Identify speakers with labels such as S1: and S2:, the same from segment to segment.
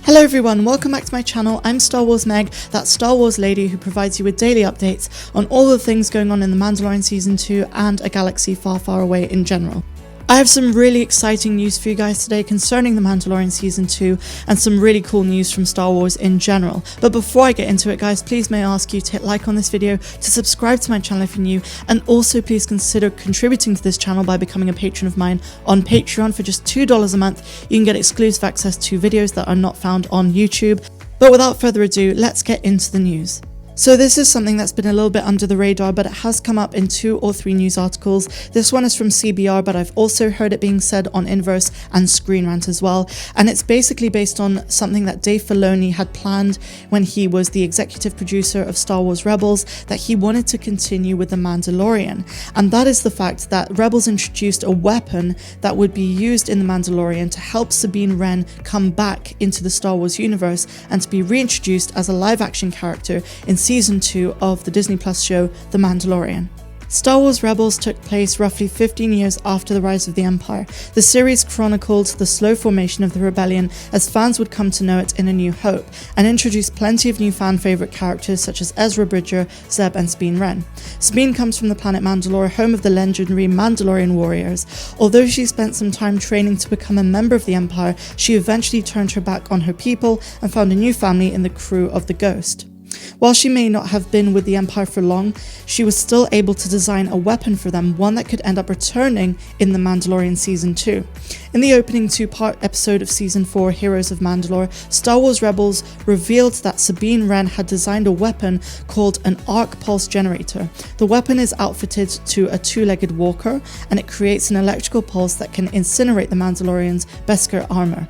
S1: Hello everyone, welcome back to my channel. I'm Star Wars Meg, that Star Wars lady who provides you with daily updates on all the things going on in The Mandalorian Season 2 and a galaxy far, far away in general. I have some really exciting news for you guys today concerning The Mandalorian Season 2 and some really cool news from Star Wars in general. But before I get into it guys, please may I ask you to hit like on this video, to subscribe to my channel if you're new, and also please consider contributing to this channel by becoming a patron of mine on Patreon. For just $2 a month, you can get exclusive access to videos that are not found on YouTube. But without further ado, let's get into the news. So this is something that's been a little bit under the radar, but it has come up in 2 or 3 news articles. This one is from CBR, but I've also heard it being said on Inverse and Screen Rant as well. And it's basically based on something that Dave Filoni had planned when he was the executive producer of Star Wars Rebels, that he wanted to continue with The Mandalorian. And that is the fact that Rebels introduced a weapon that would be used in The Mandalorian to help Sabine Wren come back into the Star Wars universe and to be reintroduced as a live-action character in Season 2 of the Disney Plus show The Mandalorian. Star Wars Rebels took place roughly 15 years after the rise of the Empire. The series chronicled the slow formation of the rebellion as fans would come to know it in A New Hope, and introduced plenty of new fan favourite characters such as Ezra Bridger, Zeb and Sabine Wren. Sabine comes from the planet Mandalore, home of the legendary Mandalorian warriors. Although she spent some time training to become a member of the Empire, she eventually turned her back on her people and found a new family in the crew of the Ghost. While she may not have been with the Empire for long, she was still able to design a weapon for them, one that could end up returning in The Mandalorian Season 2. In the opening 2-part episode of Season 4, Heroes of Mandalore, Star Wars Rebels revealed that Sabine Wren had designed a weapon called an arc pulse generator. The weapon is outfitted to a 2-legged walker, and it creates an electrical pulse that can incinerate the Mandalorian's Beskar armor.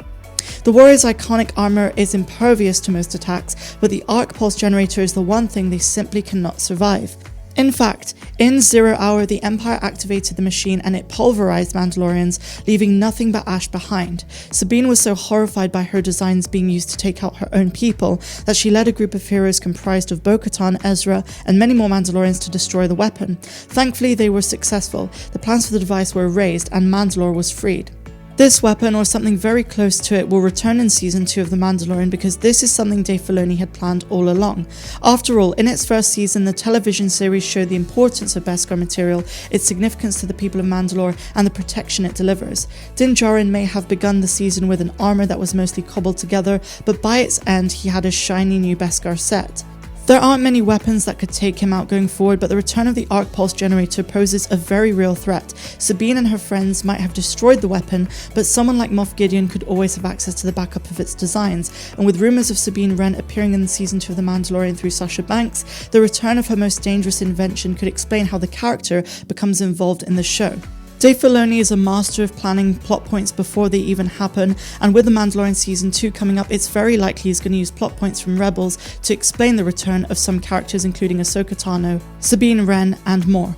S1: The warrior's iconic armor is impervious to most attacks, but the arc pulse generator is the one thing they simply cannot survive. In fact, in 0 Hour, the Empire activated the machine and it pulverized Mandalorians, leaving nothing but ash behind. Sabine was so horrified by her designs being used to take out her own people that she led a group of heroes comprised of Bo-Katan, Ezra, and many more Mandalorians to destroy the weapon. Thankfully, they were successful. The plans for the device were erased and Mandalore was freed. This weapon, or something very close to it, will return in Season 2 of The Mandalorian because this is something Dave Filoni had planned all along. After all, in its first season, the television series showed the importance of Beskar material, its significance to the people of Mandalore, and the protection it delivers. Din Djarin may have begun the season with an armor that was mostly cobbled together, but by its end, he had a shiny new Beskar set. There aren't many weapons that could take him out going forward, but the return of the arc pulse generator poses a very real threat. Sabine and her friends might have destroyed the weapon, but someone like Moff Gideon could always have access to the backup of its designs, and with rumours of Sabine Wren appearing in the Season 2 of The Mandalorian through Sasha Banks, the return of her most dangerous invention could explain how the character becomes involved in the show. Dave Filoni is a master of planning plot points before they even happen, and with The Mandalorian Season 2 coming up, it's very likely he's going to use plot points from Rebels to explain the return of some characters including Ahsoka Tano, Sabine Wren, and more.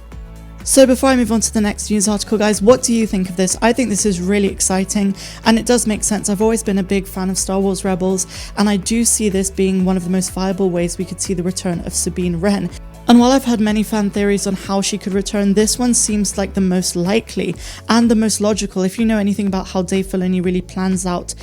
S1: So before I move on to the next news article guys, what do you think of this? I think this is really exciting and it does make sense. I've always been a big fan of Star Wars Rebels and I do see this being one of the most viable ways we could see the return of Sabine Wren. And while I've had many fan theories on how she could return, this one seems like the most likely and the most logical. If you know anything about how Dave Filoni really plans out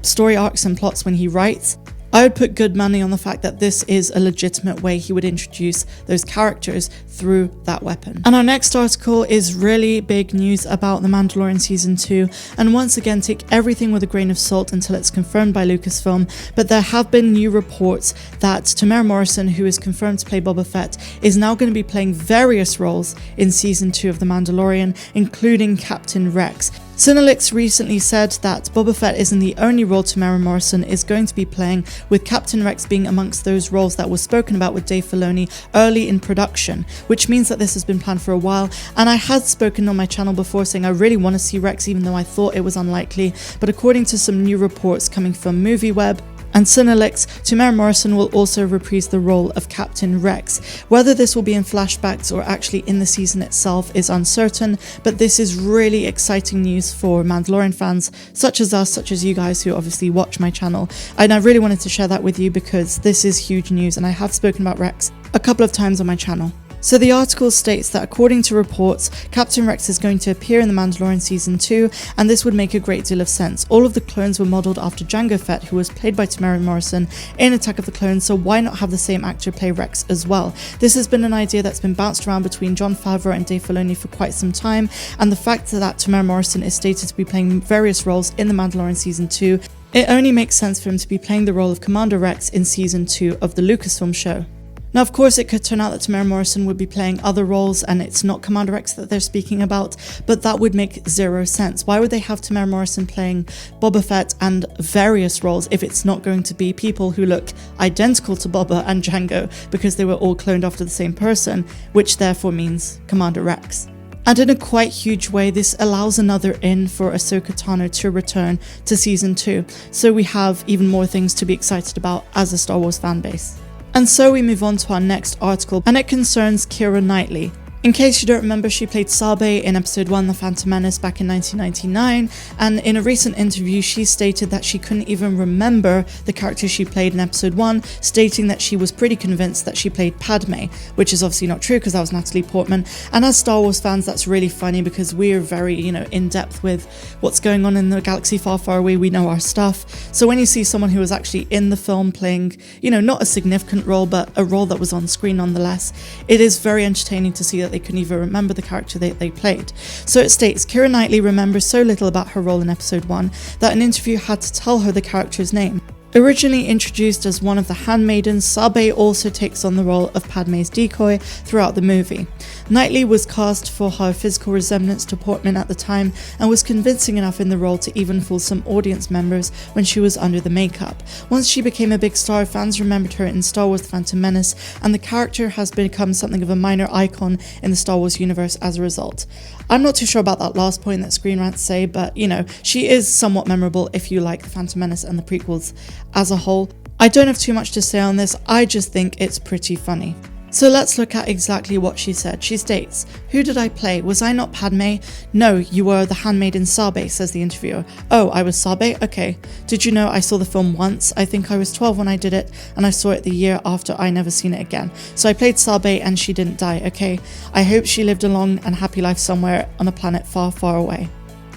S1: story arcs and plots when he writes, I would put good money on the fact that this is a legitimate way he would introduce those characters through that weapon. And our next article is really big news about The Mandalorian Season 2, and once again take everything with a grain of salt until it's confirmed by Lucasfilm, but there have been new reports that Temuera Morrison, who is confirmed to play Boba Fett, is now going to be playing various roles in Season 2 of The Mandalorian, including Captain Rex. Cinelix recently said that Boba Fett isn't the only role Temuera Morrison is going to be playing, with Captain Rex being amongst those roles that were spoken about with Dave Filoni early in production, which means that this has been planned for a while. And I had spoken on my channel before saying I really want to see Rex, even though I thought it was unlikely, but according to some new reports coming from MovieWeb and Cinelix, Temuera Morrison will also reprise the role of Captain Rex. Whether this will be in flashbacks or actually in the season itself is uncertain, but this is really exciting news for Mandalorian fans such as us, such as you guys who obviously watch my channel. And I really wanted to share that with you because this is huge news and I have spoken about Rex a couple of times on my channel. So the article states that according to reports, Captain Rex is going to appear in The Mandalorian Season 2, and this would make a great deal of sense. All of the clones were modelled after Jango Fett, who was played by Temuera Morrison in Attack of the Clones, so why not have the same actor play Rex as well? This has been an idea that's been bounced around between Jon Favreau and Dave Filoni for quite some time, and the fact that Temuera Morrison is stated to be playing various roles in The Mandalorian Season 2, it only makes sense for him to be playing the role of Commander Rex in Season 2 of the Lucasfilm show. Now, of course, it could turn out that Temuera Morrison would be playing other roles and it's not Commander Rex that they're speaking about, but that would make zero sense. Why would they have Temuera Morrison playing Boba Fett and various roles if it's not going to be people who look identical to Boba and Jango because they were all cloned after the same person, which therefore means Commander Rex. And in a quite huge way, this allows another in for Ahsoka Tano to return to Season 2, so we have even more things to be excited about as a Star Wars fanbase. And so we move on to our next article, and it concerns Keira Knightley. In case you don't remember, she played Sabe in episode 1 The Phantom Menace back in 1999, and in a recent interview she stated that she couldn't even remember the character she played in episode 1, stating that she was pretty convinced that she played Padme, which is obviously not true because that was Natalie Portman. And as Star Wars fans, that's really funny because we're very, in depth with what's going on in the galaxy far, far away. We know our stuff. So when you see someone who was actually in the film playing, not a significant role, but a role that was on screen nonetheless, it is very entertaining to see that they couldn't even remember the character they played. So it states, Keira Knightley remembers so little about her role in episode 1 that an interview had to tell her the character's name. Originally introduced as one of the handmaidens, Sabe also takes on the role of Padme's decoy throughout the movie. Knightley was cast for her physical resemblance to Portman at the time and was convincing enough in the role to even fool some audience members when she was under the makeup. Once she became a big star, fans remembered her in Star Wars The Phantom Menace, and the character has become something of a minor icon in the Star Wars universe as a result. I'm not too sure about that last point that Screen Rants say, but she is somewhat memorable if you like The Phantom Menace and the prequels as a whole. I don't have too much to say on this, I just think it's pretty funny. So let's look at exactly what she said. She states, "Who did I play? Was I not Padme? No, you were the handmaiden Sabe," says the interviewer. "Oh, I was Sabe? Okay. Did you know I saw the film once? I think I was 12 when I did it, and I saw it the year after I never seen it again. So I played Sabe and she didn't die, okay? I hope she lived a long and happy life somewhere on a planet far, far away."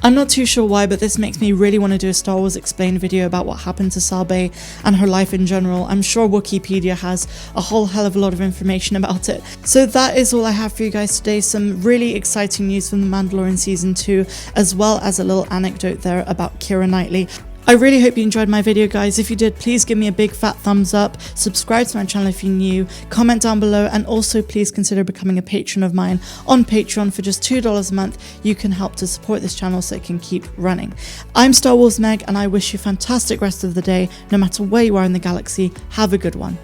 S1: I'm not too sure why, but this makes me really want to do a Star Wars Explained video about what happened to Sabe and her life in general. I'm sure Wikipedia has a whole hell of a lot of information about it. So that is all I have for you guys today. Some really exciting news from The Mandalorian Season 2, as well as a little anecdote there about Keira Knightley. I really hope you enjoyed my video, guys. If you did, please give me a big fat thumbs up, subscribe to my channel if you're new, comment down below, and also please consider becoming a patron of mine on Patreon. For just $2 a month, you can help to support this channel so it can keep running. I'm Star Wars Meg, and I wish you a fantastic rest of the day, no matter where you are in the galaxy. Have a good one.